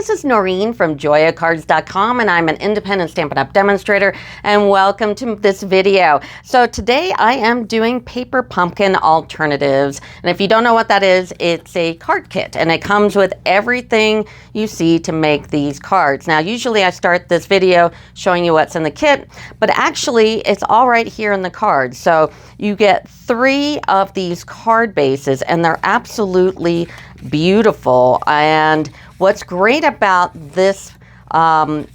this is Noreen from JoyaCards.com, and I'm an independent Stampin' Up! Demonstrator, and welcome to this video. So today I am doing paper pumpkin alternatives, and if you don't know what that is, it's a card kit, and it comes with everything you see to make these cards. Now, usually I start this video showing you what's in the kit, but actually it's all right here in the card. So you get 3 of these card bases, and they're absolutely beautiful. And what's great about this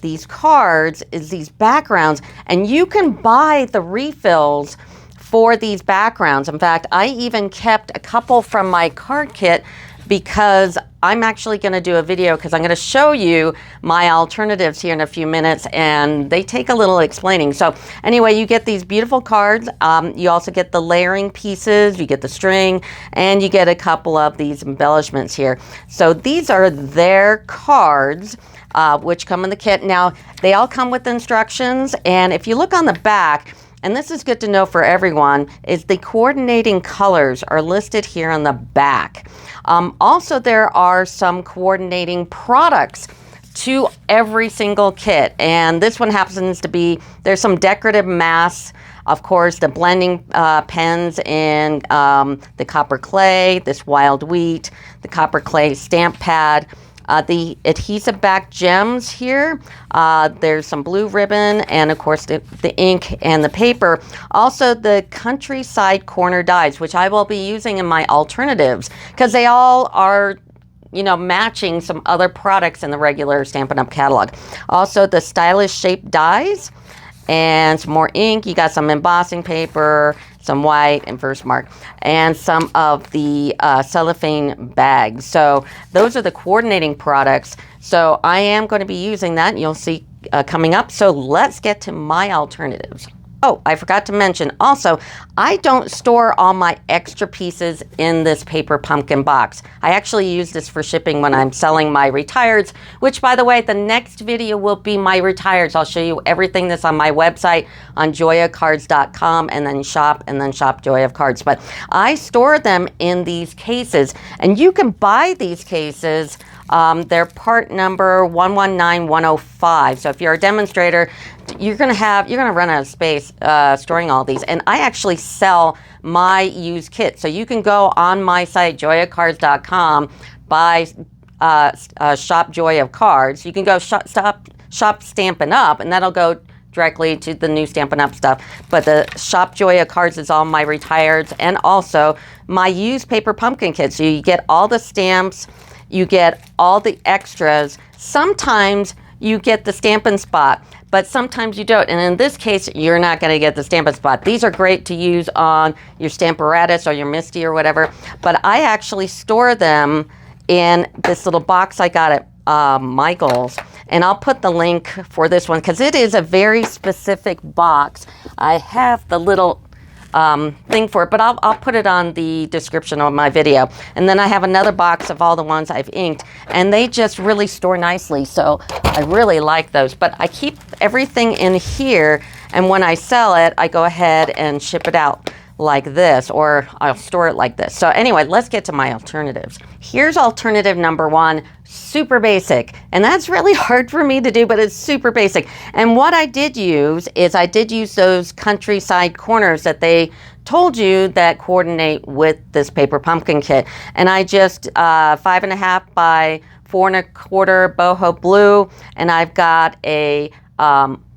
these cards is these backgrounds, and you can buy the refills for these backgrounds. In fact, I even kept a couple from my card kit because I'm actually going to do a video because I'm going to show you my alternatives here in a few minutes, and they take a little explaining. So anyway, you get these beautiful cards. You also get the layering pieces, you get the string, and you get a couple of these embellishments here. So these are their cards, which come in the kit. Now, they all come with instructions, and if you look on the back, and this is good to know for everyone, is the coordinating colors are listed here on the back. Also, there are some coordinating products to every single kit, and this one happens to be, there's some decorative masks, of course, the blending pens in the copper clay, this wild wheat, the copper clay stamp pad, the adhesive back gems here, there's some blue ribbon, and of course the ink and the paper. Also the countryside corner dies, which I will be using in my alternatives because they all are, you know, matching some other products in the regular Stampin' Up! Catalog. Also the stylish shape dies and some more ink. You got some embossing paper, some white and Versamark, and some of the cellophane bags. So those are the coordinating products. So I am going to be using that, and you'll see coming up. So let's get to my alternatives. Oh, I forgot to mention also, I don't store all my extra pieces in this paper pumpkin box. I actually use this for shipping when I'm selling my retireds, which, by the way, the next video will be my retireds. I'll show you everything that's on my website on JoyaCards.com, and then shop Joya of Cards. But I store them in these cases, and you can buy these cases. They're part number 119105. So if you're a demonstrator, you're gonna run out of space storing all these. And I actually sell my used kit, so you can go on my site JoyaCards.com, buy shop Joya of Cards. You can go shop Stampin' Up, and that'll go directly to the new Stampin' Up! Stuff. But the shop Joya Cards is all my retireds and also my used paper pumpkin kit. So you get all the stamps, you get all the extras. Sometimes you get the Stampin' Spot, but sometimes you don't. And in this case, you're not going to get the Stampin' Spot. These are great to use on your Stamparatus or your Misty or whatever, but I actually store them in this little box I got at Michael's. And I'll put the link for this one because it is a very specific box. I have the little thing for it, but I'll put it on the description of my video. And then I have another box of all the ones I've inked, and they just really store nicely, so I really like those. But I keep everything in here, and when I sell it, I go ahead and ship it out like this, or I'll store it like this. So anyway, let's get to my alternatives. Here's alternative number 1, super basic. And that's really hard for me to do, but it's super basic. And what I did use is I did use those countryside corners that they told you that coordinate with this paper pumpkin kit. And I just 5.5 by 4.25 boho blue, and I've got a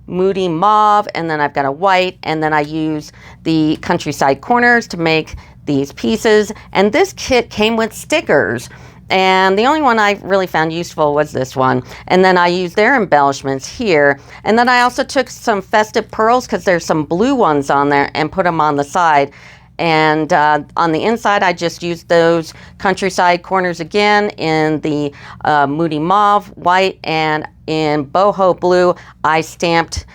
moody mauve, and then I've got a white, and then I use the countryside corners to make these pieces. And this kit came with stickers, and the only one I really found useful was this one. And then I used their embellishments here, and then I also took some festive pearls because there's some blue ones on there, and put them on the side. And on the inside, I just used those countryside corners again in the moody mauve, white, and in boho blue. I stamped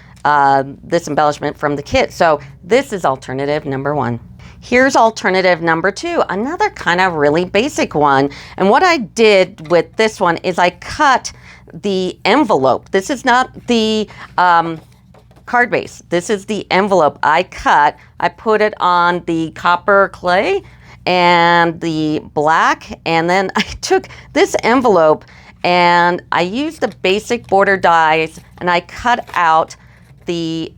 this embellishment from the kit. So this is alternative number 1. Here's alternative number 2, another kind of really basic one. And what I did with this one is I cut the envelope. This is not the card base. This is the envelope I cut. I put it on the copper clay and the black, and then I took this envelope And I used the basic border dies, and I cut out the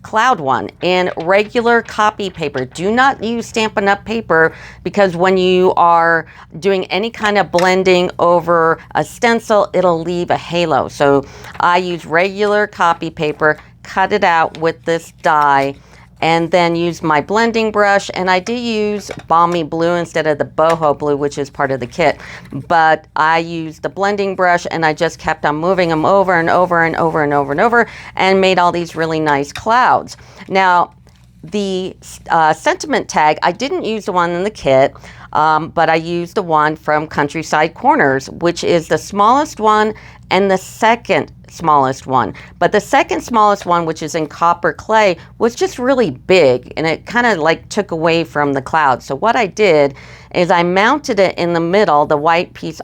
cloud one in regular copy paper. Do not use Stampin' Up! Paper, because when you are doing any kind of blending over a stencil, it'll leave a halo. So I use regular copy paper, cut it out with this die, and then use my blending brush. And I did use Balmy Blue instead of the Boho Blue, which is part of the kit. But I used the blending brush, and I just kept on moving them over and over and over and over and over, and made all these really nice clouds. Now, the sentiment tag, I didn't use the one in the kit, but I used the one from Countryside Corners, which is the smallest one and the second smallest one. But the second smallest one, which is in copper clay, was just really big, and it kind of like took away from the cloud. So what I did is I mounted it in the middle, the white piece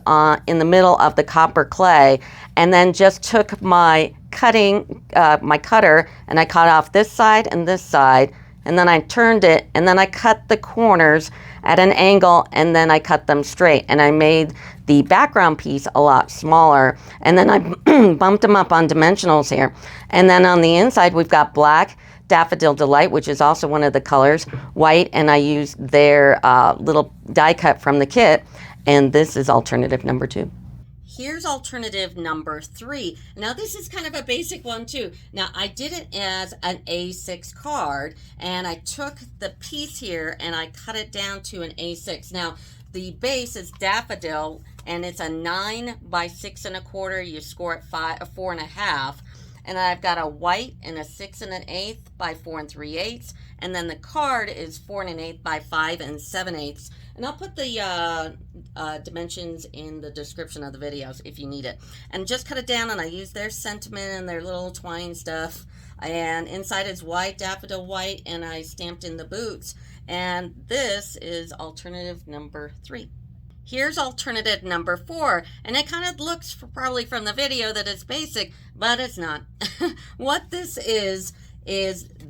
in the middle of the copper clay, and then just took my cutter, and I cut off this side and this side, and then I turned it, and then I cut the corners at an angle, and then I cut them straight, and I made the background piece a lot smaller, and then I bumped them up on dimensionals here. And then on the inside we've got black, Daffodil Delight, which is also one of the colors, white, and I used their little die cut from the kit, and this is alternative number 2. Here's alternative number 3. Now this is kind of a basic one too. Now I did it as an A6 card, and I took the piece here and I cut it down to an A6. Now the base is Daffodil, and it's a 9 by 6 1/4. You score at 4 1/2. And I've got a white and a 6 1/8 by 4 3/8. And then the card is 4 1/8 by 5 7/8. And I'll put the dimensions in the description of the videos if you need it. And just cut it down, and I use their sentiment and their little twine stuff. And inside is white, daffodil white, and I stamped in the boots. And this is alternative number 3. Here's alternative number 4, and it kind of looks probably from the video that it's basic, but it's not. What this is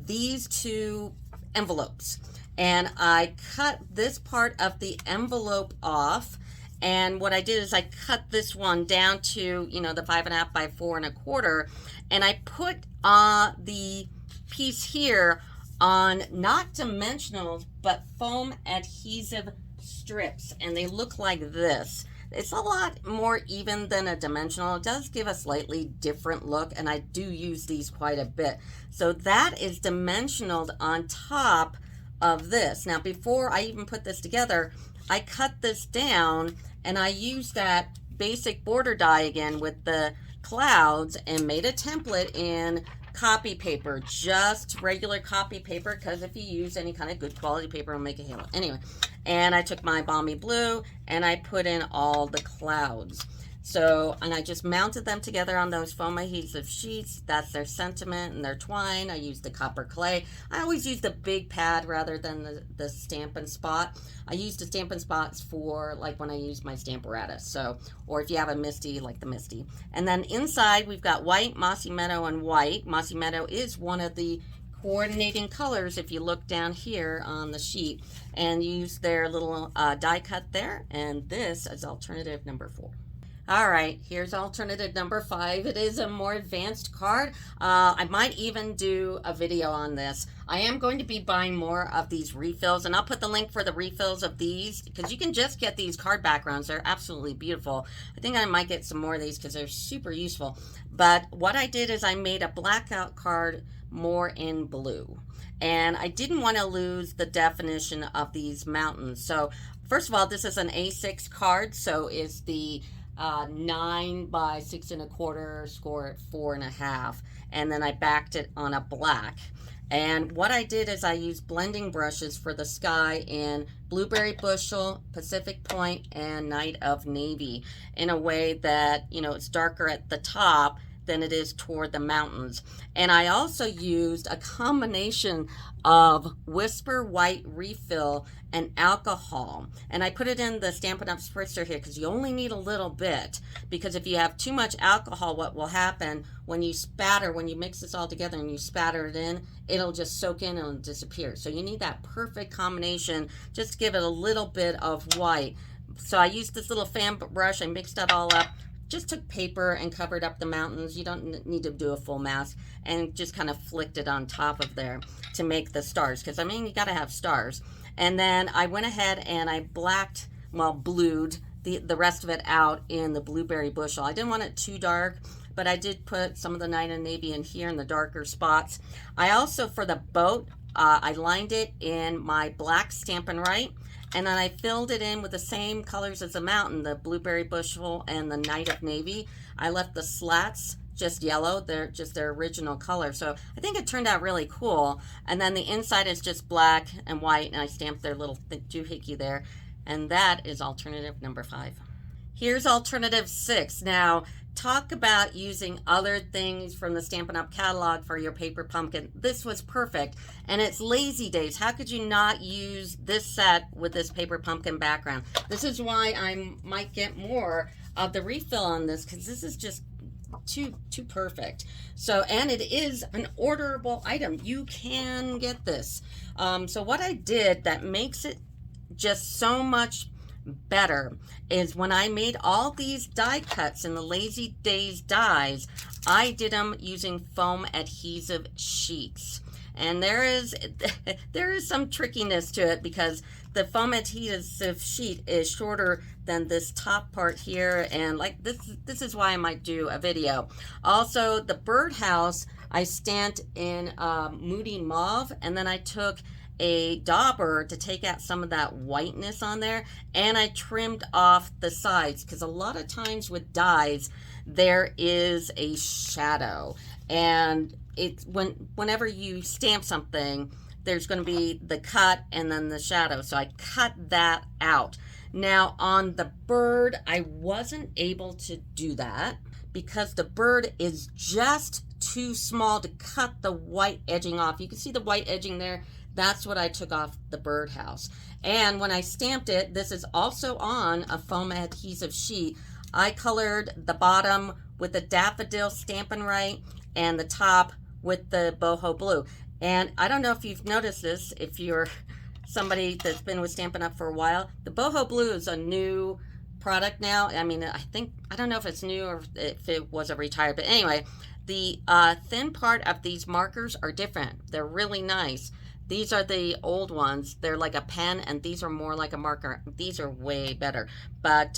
these 2 envelopes. And I cut this part of the envelope off, and what I did is I cut this one down to, you know, the 5 1/2 by 4 1/4, and I put the piece here on not dimensionals but foam adhesive strips, and they look like this. It's a lot more even than a dimensional. It does give a slightly different look, and I do use these quite a bit. So that is dimensionaled on top of this. Now before I even put this together, I cut this down, and I used that basic border die again with the clouds, and made a template in copy paper, just regular copy paper, because if you use any kind of good quality paper, it'll make a halo. Anyway, and I took my Balmy Blue and I put in all the clouds. So, and I just mounted them together on those foam adhesive sheets. That's their sentiment and their twine. I used the copper clay. I always use the big pad rather than the Stampin' Spot. I use the Stampin' Spots for like when I use my Stamparatus. So, or if you have a Misty, like the Misty. And then inside we've got white, Mossy Meadow, and white. Mossy Meadow is one of the coordinating colors if you look down here on the sheet, and use their little die cut there. And this is alternative number 4. All right, here's alternative number 5. It is a more advanced card. I might even do a video on this. I am going to be buying more of these refills, and I'll put the link for the refills of these, because you can just get these card backgrounds. They're absolutely beautiful. I think I might get some more of these because they're super useful. But what I did is I made a blackout card more in blue, and I didn't want to lose the definition of these mountains. So first of all, this is an A6 card, so it's the 9 by 6 1/4, score at 4 1/2, and then I backed it on a black. And what I did is I used blending brushes for the sky in Blueberry Bushel, Pacific Point, and Night of Navy, in a way that, you know, it's darker at the top than it is toward the mountains. And I also used a combination of Whisper White Refill and alcohol, and I put it in the Stampin' Up! Spritzer here because you only need a little bit, because if you have too much alcohol, what will happen when you spatter, when you mix this all together and you spatter it in, it'll just soak in and disappear. So you need that perfect combination, just give it a little bit of white. So I used this little fan brush, I mixed that all up, just took paper and covered up the mountains. You don't need to do a full mask, and just kind of flicked it on top of there to make the stars, because I mean, you got to have stars. And then I went ahead and I blued the rest of it out in the blueberry bushel. I didn't want it too dark, but I did put some of the night and navy in here in the darker spots. I also, for the boat, I lined it in my black Stampin' Right, and then I filled it in with the same colors as the mountain, the blueberry bushel and the night of navy. I left the slats just yellow. They're just their original color. So I think it turned out really cool. And then the inside is just black and white, and I stamped their little doohickey there. And that is alternative number 5. Here's alternative 6. Now, talk about using other things from the Stampin' Up! Catalog for your paper pumpkin. This was perfect. And it's lazy days. How could you not use this set with this paper pumpkin background? This is why I might get more of the refill on this, because this is just too perfect. So, and it is an orderable item. You can get this. So what I did that makes it just so much better is when I made all these die cuts in the Lazy Days dies, I did them using foam adhesive sheets. And there is some trickiness to it, because the foam adhesive sheet is shorter than this top part here, and like this is why I might do a video. Also, the birdhouse I stamped in Moody Mauve, and then I took a dauber to take out some of that whiteness on there, and I trimmed off the sides, because a lot of times with dies there is a shadow, and it's whenever you stamp something, there's going to be the cut and then the shadow. So I cut that out. Now on the bird, I wasn't able to do that because the bird is just too small to cut the white edging off. You can see the white edging there. That's what I took off the birdhouse. And when I stamped it, this is also on a foam adhesive sheet. I colored the bottom with the daffodil Stampin' Right and the top with the boho blue. And I don't know if you've noticed this, if you're somebody that's been with Stampin' Up! For a while, the boho blue is a new product now. I mean, I don't know if it's new or if it was a retired, but anyway, the thin part of these markers are different. They're really nice. These are the old ones. They're like a pen, and these are more like a marker. These are way better. But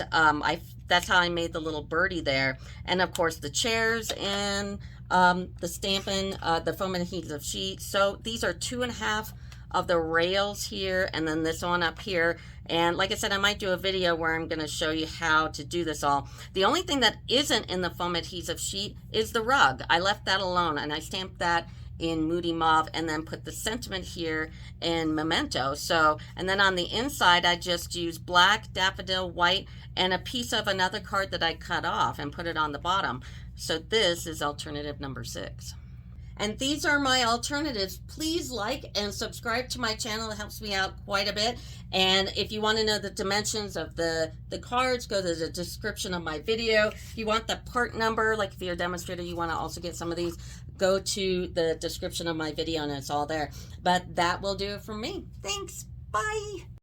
that's how I made the little birdie there. And of course the chairs and the Stampin', the foam adhesive sheet. So these are 2.5 of the rails here, and then this one up here. And like I said, I might do a video where I'm going to show you how to do this all. The only thing that isn't in the foam adhesive sheet is the rug. I left that alone, and I stamped that in Moody Mauve, and then put the sentiment here in Memento. So, and then on the inside, I just used black, daffodil, white, and a piece of another card that I cut off and put it on the bottom. So this is alternative number 6. And these are my alternatives. Please like and subscribe to my channel. It helps me out quite a bit. And if you want to know the dimensions of the cards, go to the description of my video. If you want the part number, like if you're a demonstrator, you want to also get some of these, go to the description of my video and it's all there. But that will do it for me. Thanks. Bye.